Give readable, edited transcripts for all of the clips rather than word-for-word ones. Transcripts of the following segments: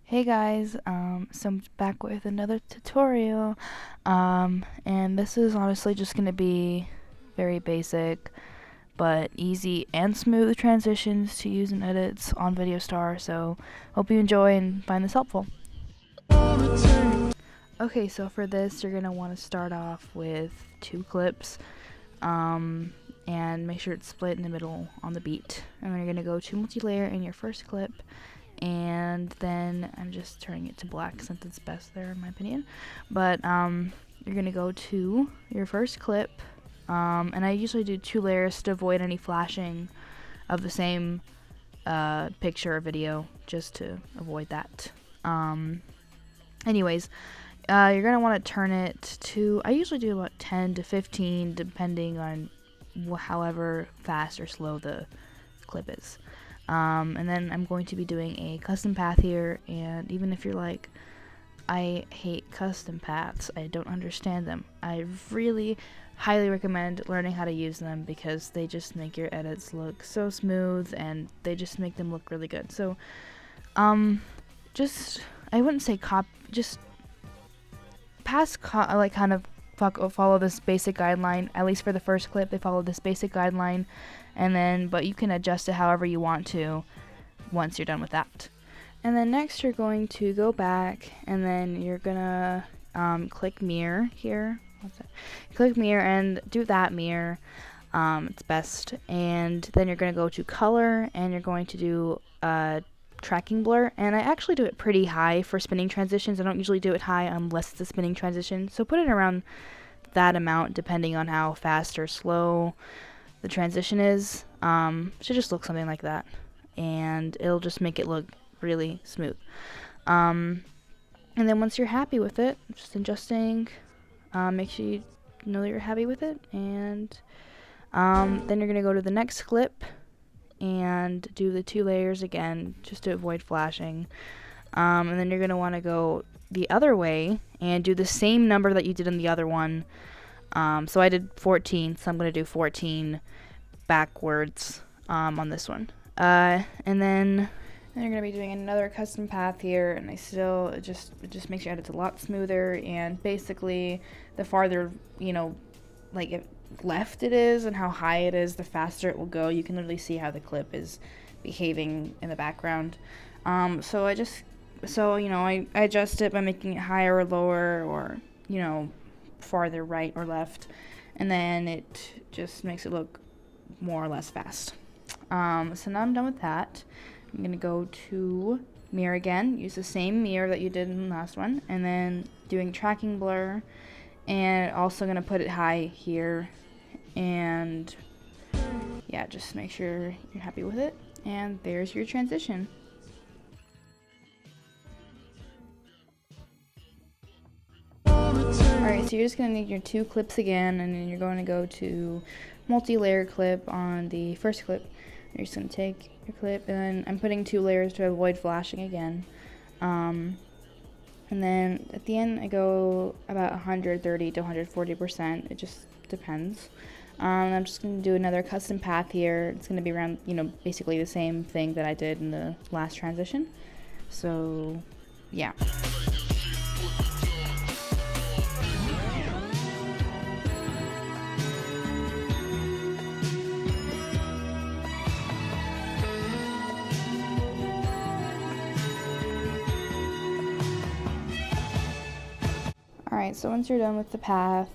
Hey guys, so I'm back with another tutorial, and this is honestly just going to be very basic, but easy and smooth transitions to use in edits on videostar, so hope you enjoy and find this helpful. Okay, so for this, you're going to want to start off with 2 clips, and make sure it's split in the middle on the beat, and then you're going to go to multi-layer in your first clip, and then I'm just turning it to black since it's best there in my opinion, but you're gonna go to your first clip, and I usually do 2 layers to avoid any flashing of the same picture or video, just to avoid that. Anyways, you're gonna want to turn it to, I usually do about 10 to 15 depending on however fast or slow the clip is. And then I'm going to be doing a custom path here, and even if you're like, I hate custom paths, I don't understand them, I really highly recommend learning how to use them because they just make your edits look so smooth and they just make them look really good. So just, I wouldn't say just kind of follow this basic guideline. At least for the first clip, they follow this basic guideline, and then but you can adjust it however you want to once you're done with that. And then next you're going to go back, and then you're gonna click mirror here. Click mirror and do that mirror. It's best. And then you're gonna go to color, and you're going to do tracking blur, and I actually do it pretty high for spinning transitions. I don't usually do it high unless it's a spinning transition, so put it around that amount depending on how fast or slow the transition is. Should just look something like that, and it'll just make it look really smooth. And then once you're happy with it, just adjusting, make sure you know that you're happy with it, and then you're gonna go to the next clip and do the 2 layers again just to avoid flashing, and then you're going to want to go the other way and do the same number that you did in the other one. So I did 14, so I'm going to do 14 backwards on this one, and then you're going to be doing another custom path here, and it just makes your edits a lot smoother, and basically the farther left it is and how high it is, the faster it will go. You can literally see how the clip is behaving in the background. So I adjust it by making it higher or lower, or farther right or left, and then it just makes it look more or less fast. So now I'm done with that. I'm gonna go to mirror again, use the same mirror that you did in the last one, and then doing tracking blur, and also gonna put it high here, and yeah, just make sure you're happy with it, and there's your transition. Alright, so you're just going to need your 2 clips again, and then you're going to go to multi-layer clip on the first clip. You're just going to take your clip, and then I'm putting 2 layers to avoid flashing again. And then at the end I go about 130 to 140%, it just depends. I'm just going to do another custom path here. It's going to be around, basically the same thing that I did in the last transition. So, yeah. Alright, so once you're done with the path,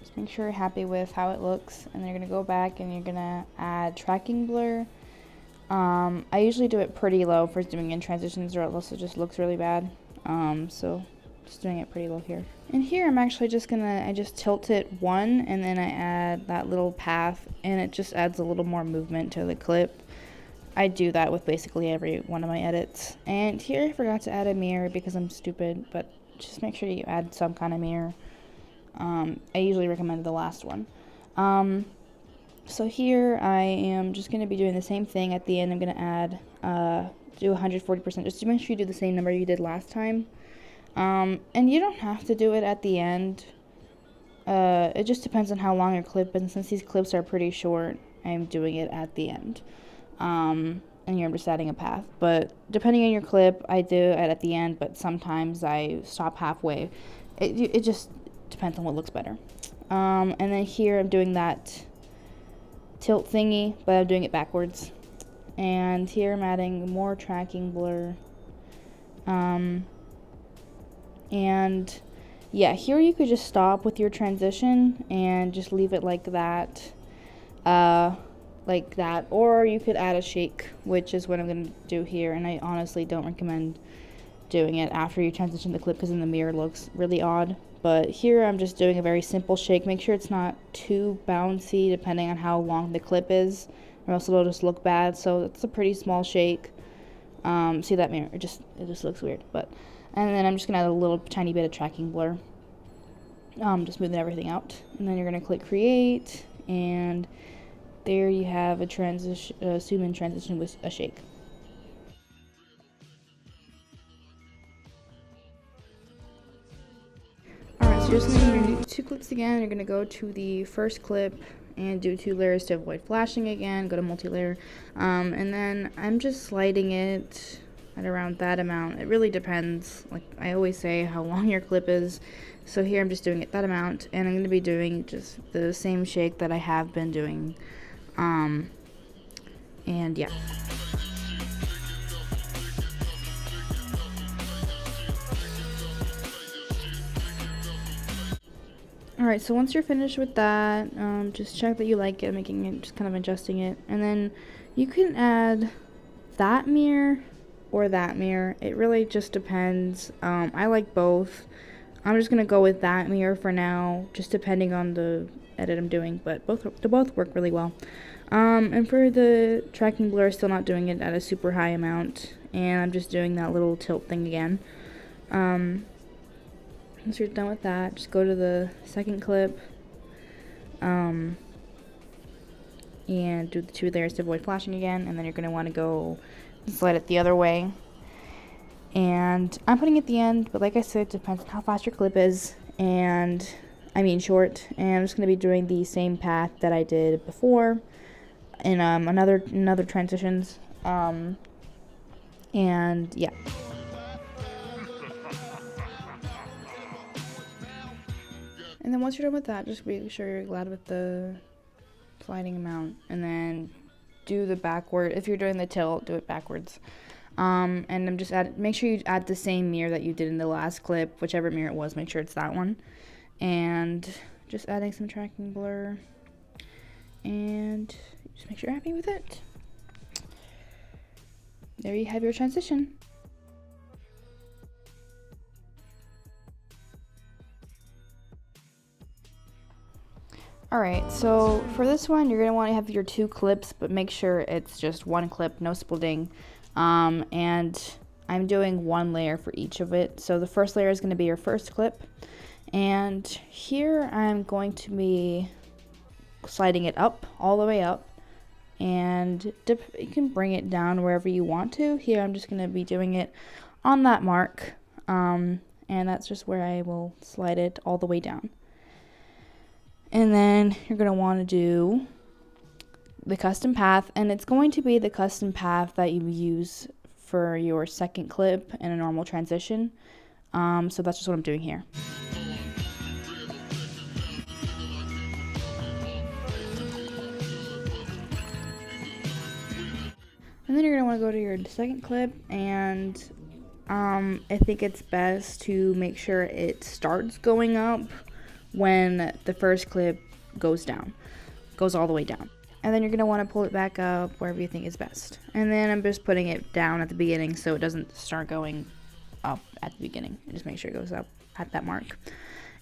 just make sure you're happy with how it looks, and then you're going to go back and you're going to add tracking blur. I usually do it pretty low for doing in transitions, or else it just looks really bad. So just doing it pretty low here. And here I'm actually I just tilt it 1, and then I add that little path, and it just adds a little more movement to the clip. I do that with basically every one of my edits. And here I forgot to add a mirror because I'm stupid, but just make sure you add some kind of mirror. I usually recommend the last one. So here I am just going to be doing the same thing. At the end I'm going to add, do 140%, just to make sure you do the same number you did last time. And you don't have to do it at the end. It just depends on how long your clip is, and since these clips are pretty short, I'm doing it at the end. and here I'm just adding a path. But depending on your clip, I do it at the end, but sometimes I stop halfway. It just depends on what looks better. And then here I'm doing that tilt thingy, but I'm doing it backwards. And here I'm adding more tracking blur. And yeah, here you could just stop with your transition and just leave it like that. Or you could add a shake, which is what I'm going to do here, and I honestly don't recommend doing it after you transition the clip because in the mirror looks really odd. But here I'm just doing a very simple shake. Make sure it's not too bouncy depending on how long the clip is, or else it'll just look bad. So it's a pretty small shake. See that mirror? It just looks weird. And then I'm just gonna add a little tiny bit of tracking blur. Just smoothing everything out, and then you're gonna click create, and there you have a transition, zoom in transition with a shake. Alright, so you're just going to do 2 clips again. You're going to go to the first clip and do 2 layers to avoid flashing again. Go to multi-layer. And then I'm just sliding it at around that amount. It really depends. Like I always say, how long your clip is. So here I'm just doing it that amount. And I'm going to be doing just the same shake that I have been doing. And yeah. Alright, so once you're finished with that, just check that you like it, making it, just kind of adjusting it. And then you can add that mirror or that mirror. It really just depends. I like both. I'm just going to go with that mirror for now, just depending on the edit I'm doing, but they both work really well. And for the tracking blur, still not doing it at a super high amount, and I'm just doing that little tilt thing again. Once you're done with that, just go to the second clip, and do the 2 layers to avoid flashing again, and then you're going to want to go and slide it the other way. And I'm putting it at the end, but like I said, it depends on how fast your clip is, and short. And I'm just going to be doing the same path that I did before in another transitions. And yeah. And then once you're done with that, just be sure you're glad with the sliding amount, and then do the backward. If you're doing the tilt, do it backwards. And I'm just make sure you add the same mirror that you did in the last clip, whichever mirror it was. Make sure it's that one. And just adding some tracking blur, and just make sure you're happy with it. There you have your transition. Alright, so for this one, you're going to want to have your 2 clips, but make sure it's just 1 clip, no splitting. And I'm doing 1 layer for each of it. So the first layer is going to be your first clip. And here I'm going to be sliding it up, all the way up. And you can bring it down wherever you want to. Here I'm just going to be doing it on that mark. And that's just where I will slide it all the way down. And then you're going to want to do the custom path, and it's going to be the custom path that you use for your second clip in a normal transition. So that's just what I'm doing here. And then you're going to want to go to your second clip, and I think it's best to make sure it starts going up when the first clip goes all the way down. And then you're going to want to pull it back up wherever you think is best. And then I'm just putting it down at the beginning so it doesn't start going up at the beginning. Just make sure it goes up at that mark.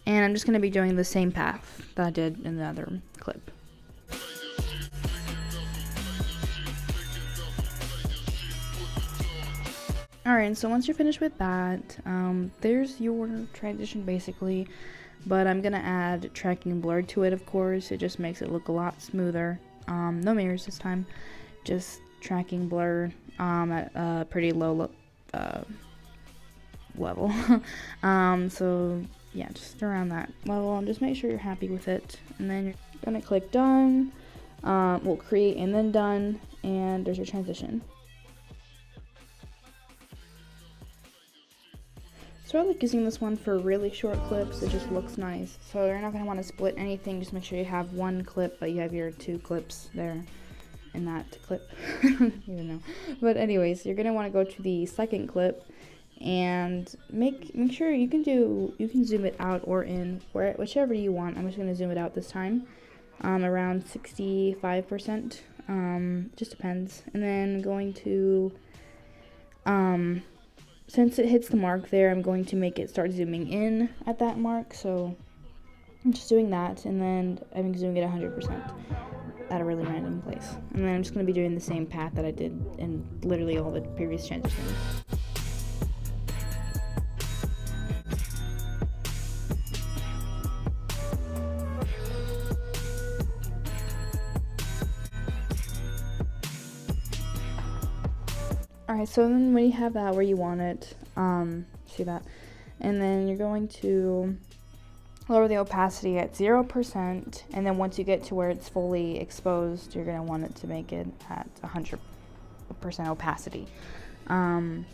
And I'm just going to be doing the same path that I did in the other clip. Alright, and so once you're finished with that, there's your transition basically. But I'm going to add tracking blur to it, of course. It just makes it look a lot smoother. No mirrors this time. Just tracking blur at a pretty low level. So yeah, just around that level. And just make sure you're happy with it. And then you're going to click done. We'll create and then done. And there's your transition. So I like using this one for really short clips. It just looks nice. So you're not going to want to split anything. Just make sure you have one clip, but you have your 2 clips there in that clip. I don't even know. But anyways, you're going to want to go to the second clip and make sure you can zoom it out or in, whichever you want. I'm just going to zoom it out this time, around 65%. Just depends. And then going to since it hits the mark there, I'm going to make it start zooming in at that mark. So I'm just doing that, and then I'm zooming it 100% at a really random place. And then I'm just going to be doing the same path that I did in literally all the previous transitions. Alright, so then when you have that where you want it, see that, and then you're going to lower the opacity at 0%, and then once you get to where it's fully exposed, you're going to want it to make it at 100% opacity. And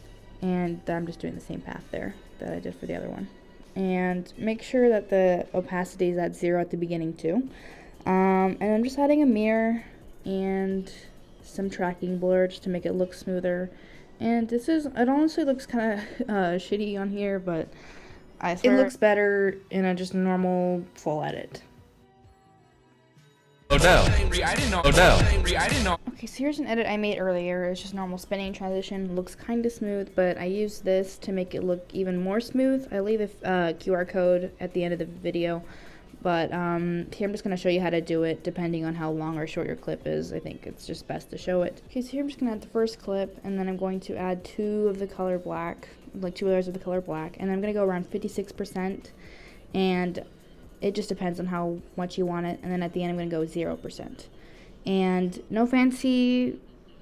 I'm just doing the same path there that I did for the other one. And make sure that the opacity is at 0 at the beginning too. And I'm just adding a mirror and some tracking blur just to make it look smoother. And it honestly looks kind of shitty on here, but I swear it looks better in a just normal full edit. Oh no. I didn't know. Oh no. I didn't know. Okay, so here's an edit I made earlier. It's just normal spinning transition. Looks kind of smooth, but I used this to make it look even more smooth. I leave the QR code at the end of the video, but here I'm just going to show you how to do it depending on how long or short your clip is. I think it's just best to show it. Okay, so here I'm just going to add the first clip, and then I'm going to add 2 of the color black, like 2 layers of the color black, and I'm going to go around 56%, and it just depends on how much you want it. And then at the end I'm going to go 0%. And no fancy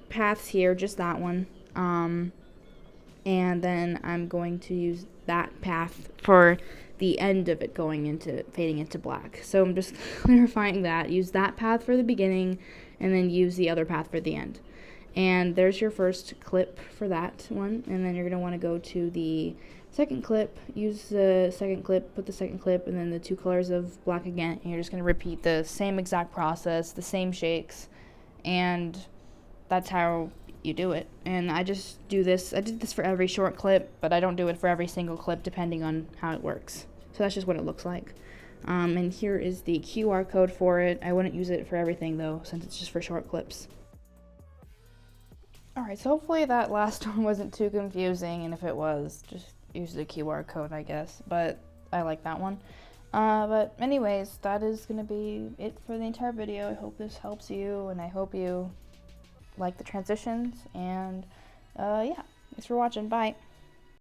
paths here, just that one. And then I'm going to use that path for the end of it fading into black. So I'm just clarifying that. Use that path for the beginning, and then use the other path for the end. And there's your first clip for that one. And then you're going to want to go to the second clip, use the second clip, put the second clip, and then the 2 colors of black again. And you're just going to repeat the same exact process, the same shakes, and that's how you do it. And I just do this. I did this for every short clip, but I don't do it for every single clip depending on how it works. So that's just what it looks like. And here is the QR code for it. I wouldn't use it for everything though, since it's just for short clips. Alright, so hopefully that last one wasn't too confusing, and if it was, just use the QR code, I guess. But I like that one. But anyways, that is going to be it for the entire video. I hope this helps you, and I hope you like the transitions, and yeah, thanks for watching. Bye.